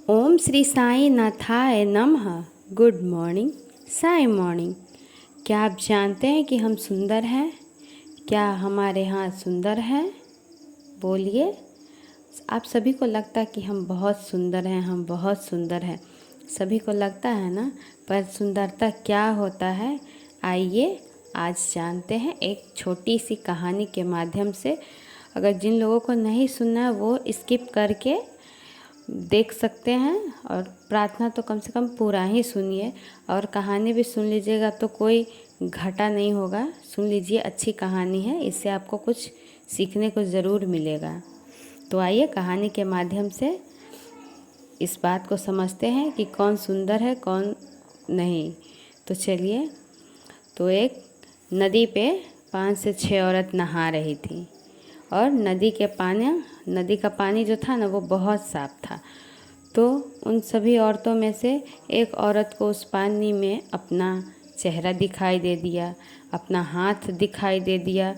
ओम श्री साई नाथाय नमः। Good morning Sai morning. क्या आप जानते हैं कि हम सुंदर हैं? क्या हमारे हाथ सुंदर हैं? बोलिए। आप सभी को लगता है कि हम बहुत सुंदर हैं, हम बहुत सुंदर हैं, सभी को लगता है ना। पर सुंदरता क्या होता है, आइए आज जानते हैं एक छोटी सी कहानी के माध्यम से। अगर जिन लोगों को नहीं सुनना है वो स्किप करके देख सकते हैं, और प्रार्थना तो कम से कम पूरा ही सुनिए, और कहानी भी सुन लीजिएगा तो कोई घाटा नहीं होगा। सुन लीजिए, अच्छी कहानी है, इससे आपको कुछ सीखने को ज़रूर मिलेगा। तो आइए कहानी के माध्यम से इस बात को समझते हैं कि कौन सुंदर है कौन नहीं। तो चलिए। तो एक नदी पे 5 से 6 औरत नहा रही थी, और नदी का पानी जो था ना वो बहुत साफ था। तो उन सभी औरतों में से एक औरत को उस पानी में अपना चेहरा दिखाई दे दिया, अपना हाथ दिखाई दे दिया।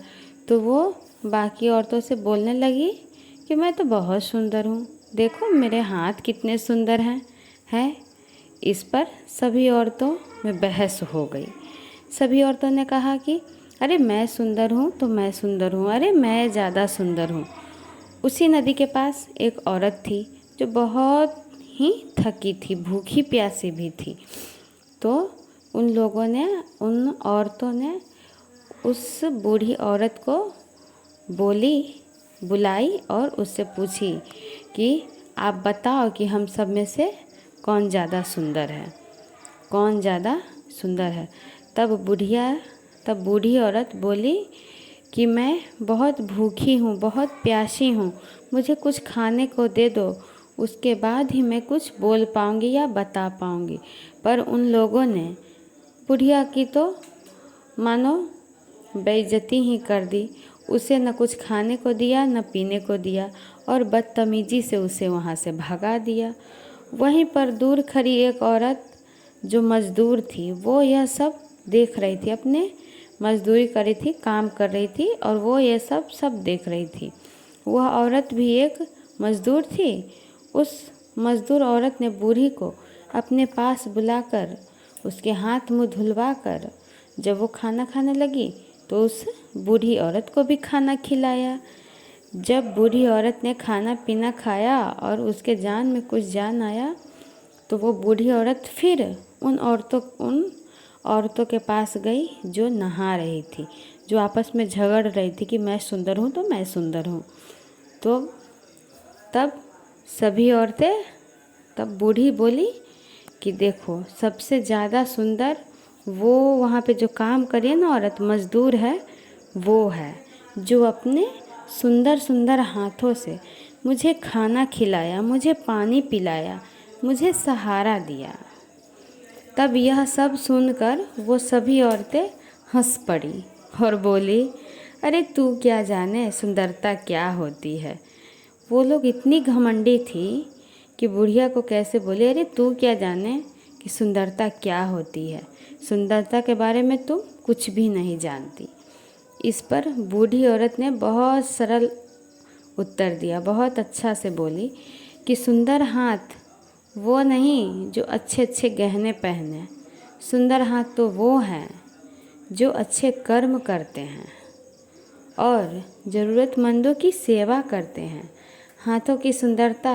तो वो बाकी औरतों से बोलने लगी कि मैं तो बहुत सुंदर हूँ, देखो मेरे हाथ कितने सुंदर हैं। इस पर सभी औरतों में बहस हो गई। सभी औरतों ने कहा कि अरे मैं सुंदर हूँ तो मैं सुंदर हूँ, अरे मैं ज़्यादा सुंदर हूँ। उसी नदी के पास एक औरत थी जो बहुत ही थकी थी, भूखी प्यासी भी थी। तो उन औरतों ने उस बूढ़ी औरत को बुलाई और उससे पूछी कि आप बताओ कि हम सब में से कौन ज़्यादा सुंदर है, कौन ज़्यादा सुंदर है। तब बूढ़ी औरत बोली कि मैं बहुत भूखी हूँ, बहुत प्यासी हूँ, मुझे कुछ खाने को दे दो, उसके बाद ही मैं कुछ बोल पाऊँगी या बता पाऊँगी। पर उन लोगों ने बुढ़िया की तो मानो बेइज्जती ही कर दी। उसे न कुछ खाने को दिया न पीने को दिया, और बदतमीजी से उसे वहाँ से भगा दिया। वहीं पर दूर खड़ी एक औरत जो मज़दूर थी वो यह सब देख रही थी, अपने मज़दूरी कर रही थी, काम कर रही थी, और वो ये सब देख रही थी। वह औरत भी एक मज़दूर थी। उस मज़दूर औरत ने बूढ़ी को अपने पास बुलाकर उसके हाथ मुंह धुलवाकर जब वो खाना खाने लगी तो उस बूढ़ी औरत को भी खाना खिलाया। जब बूढ़ी औरत ने खाना पीना खाया और उसके जान में कुछ जान आया तो वो बूढ़ी औरत फिर उन औरतों के पास गई जो नहा रही थी, जो आपस में झगड़ रही थी कि मैं सुंदर हूँ तो मैं सुंदर हूँ। तो तब सभी औरतें तब बूढ़ी बोली कि देखो सबसे ज़्यादा सुंदर वो वहाँ पे जो काम करी है ना औरत, मज़दूर है, वो है जो अपने सुंदर सुंदर हाथों से मुझे खाना खिलाया, मुझे पानी पिलाया, मुझे सहारा दिया। तब यह सब सुनकर वो सभी औरतें हंस पड़ी और बोली, अरे तू क्या जाने सुंदरता क्या होती है। वो लोग इतनी घमंडी थी कि बुढ़िया को कैसे बोले, अरे तू क्या जाने कि सुंदरता क्या होती है, सुंदरता के बारे में तुम कुछ भी नहीं जानती। इस पर बूढ़ी औरत ने बहुत सरल उत्तर दिया, बहुत अच्छा से बोली कि सुंदर हाथ वो नहीं जो अच्छे अच्छे गहने पहने, सुंदर हाथ तो वो हैं जो अच्छे कर्म करते हैं और ज़रूरतमंदों की सेवा करते हैं। हाथों की सुंदरता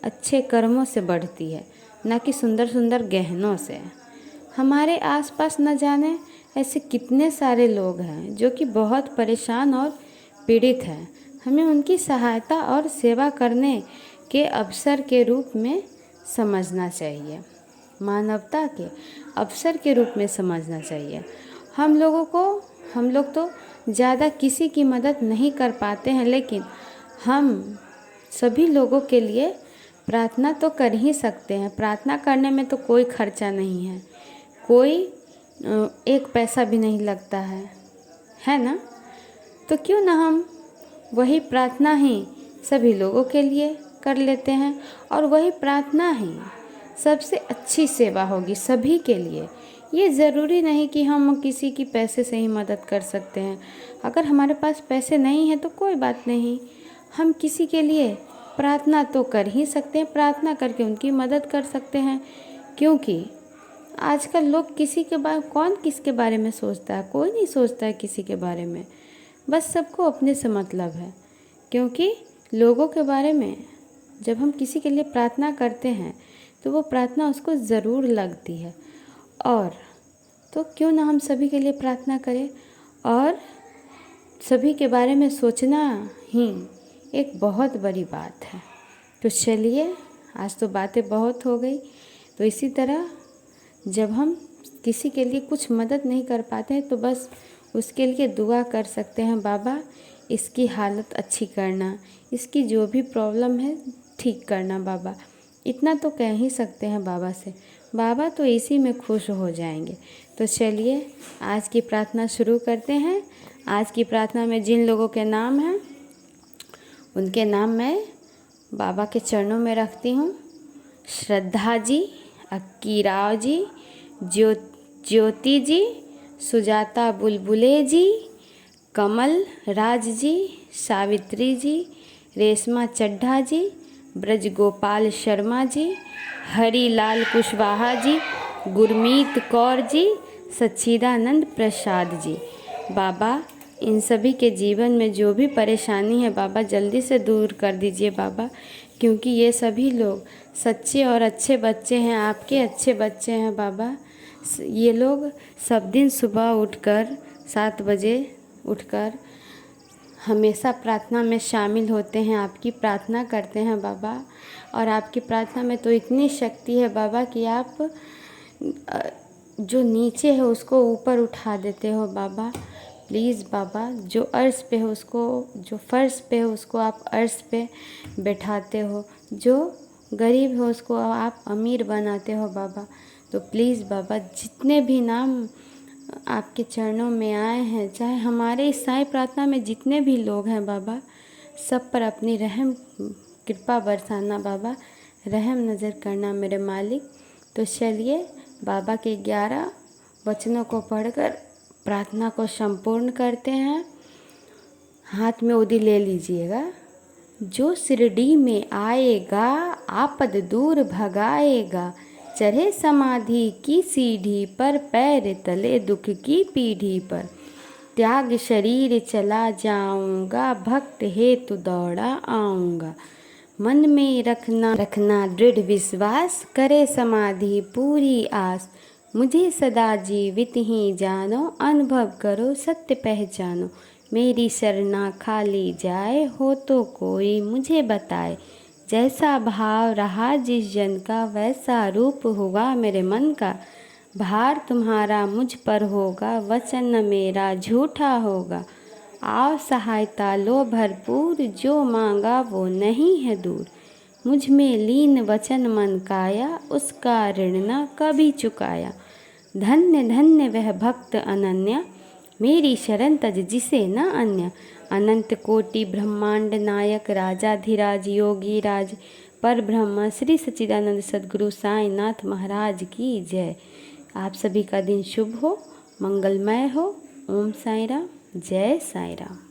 अच्छे कर्मों से बढ़ती है, न कि सुंदर सुंदर गहनों से। हमारे आसपास न जाने ऐसे कितने सारे लोग हैं जो कि बहुत परेशान और पीड़ित हैं। हमें उनकी सहायता और सेवा करने के अवसर के रूप में समझना चाहिए, मानवता के अवसर के रूप में समझना चाहिए। हम लोग तो ज़्यादा किसी की मदद नहीं कर पाते हैं, लेकिन हम सभी लोगों के लिए प्रार्थना तो कर ही सकते हैं। प्रार्थना करने में तो कोई खर्चा नहीं है, कोई एक पैसा भी नहीं लगता है ना। तो क्यों ना हम वही प्रार्थना ही सभी लोगों के लिए कर लेते हैं, और वही प्रार्थना ही सबसे अच्छी सेवा होगी सभी के लिए। ये ज़रूरी नहीं कि हम किसी की पैसे से ही मदद कर सकते हैं। अगर हमारे पास पैसे नहीं हैं तो कोई बात नहीं, हम किसी के लिए प्रार्थना तो कर ही सकते हैं, प्रार्थना करके उनकी मदद कर सकते हैं। क्योंकि आजकल लोग कौन किसके बारे में सोचता है, कोई नहीं सोचता है किसी के बारे में, बस सबको अपने से मतलब है। क्योंकि लोगों के बारे में जब हम किसी के लिए प्रार्थना करते हैं तो वो प्रार्थना उसको ज़रूर लगती है। और तो क्यों ना हम सभी के लिए प्रार्थना करें, और सभी के बारे में सोचना ही एक बहुत बड़ी बात है। तो चलिए, आज तो बातें बहुत हो गई। तो इसी तरह जब हम किसी के लिए कुछ मदद नहीं कर पाते हैं तो बस उसके लिए दुआ कर सकते हैं, बाबा इसकी हालत अच्छी करना, इसकी जो भी प्रॉब्लम है ठीक करना बाबा, इतना तो कह ही सकते हैं बाबा से। बाबा तो इसी में खुश हो जाएंगे। तो चलिए आज की प्रार्थना शुरू करते हैं। आज की प्रार्थना में जिन लोगों के नाम हैं उनके नाम मैं बाबा के चरणों में रखती हूँ। श्रद्धा जी, अक्की राव जी, ज्योति जी, सुजाता बुलबुले जी, कमल राज जी, सावित्री जी, रेशमा चड्ढा जी, ब्रजगोपाल शर्मा जी, हरीलाल कुशवाहा जी, गुरमीत कौर जी, सच्चिदानंद प्रसाद जी। बाबा इन सभी के जीवन में जो भी परेशानी है बाबा जल्दी से दूर कर दीजिए बाबा, क्योंकि ये सभी लोग सच्चे और अच्छे बच्चे हैं, आपके अच्छे बच्चे हैं बाबा। ये लोग सब दिन सुबह उठकर 7 बजे उठकर हमेशा प्रार्थना में शामिल होते हैं, आपकी प्रार्थना करते हैं बाबा। और आपकी प्रार्थना में तो इतनी शक्ति है बाबा कि आप जो नीचे है उसको ऊपर उठा देते हो बाबा। प्लीज़ बाबा, जो अर्श पे है उसको, जो फर्श पे है उसको आप अर्श पे बैठाते हो, जो गरीब है उसको आप अमीर बनाते हो बाबा। तो प्लीज़ बाबा, जितने भी नाम आपके चरणों में आए हैं, चाहे हमारे इस साईं प्रार्थना में जितने भी लोग हैं बाबा, सब पर अपनी रहम कृपा बरसाना बाबा, रहम नज़र करना मेरे मालिक। तो चलिए बाबा के 11 वचनों को पढ़कर प्रार्थना को संपूर्ण करते हैं। हाथ में उदी ले लीजिएगा। जो शिरडी में आएगा आपद दूर भगाएगा, चढ़े समाधि की सीढ़ी पर, पैर तले दुख की पीढ़ी पर, त्याग शरीर चला जाऊंगा, भक्त हेतु दौड़ा आऊंगा। मन में रखना दृढ़ विश्वास, करे समाधि पूरी आस, मुझे सदा जीवित ही जानो, अनुभव करो सत्य पहचानो। मेरी शरणा खाली जाए, हो तो कोई मुझे बताए, जैसा भाव रहा जिस जन का, वैसा रूप होगा मेरे मन का। भार तुम्हारा मुझ पर होगा, वचन न मेरा झूठा होगा। आओ सहायता लो भरपूर, जो मांगा वो नहीं है दूर। मुझ में लीन वचन मन काया, उसका ऋण न कभी चुकाया। धन्य धन्य वह भक्त अनन्या, मेरी शरण तज जिसे न अन्य। अनंत कोटि ब्रह्मांड नायक, राजाधिराज योगी राज, पर ब्रह्म श्री सच्चिदानंद सद्गुरु साईं नाथ महाराज की जय। आप सभी का दिन शुभ हो, मंगलमय हो। ओम साईं राम, जय साईं राम।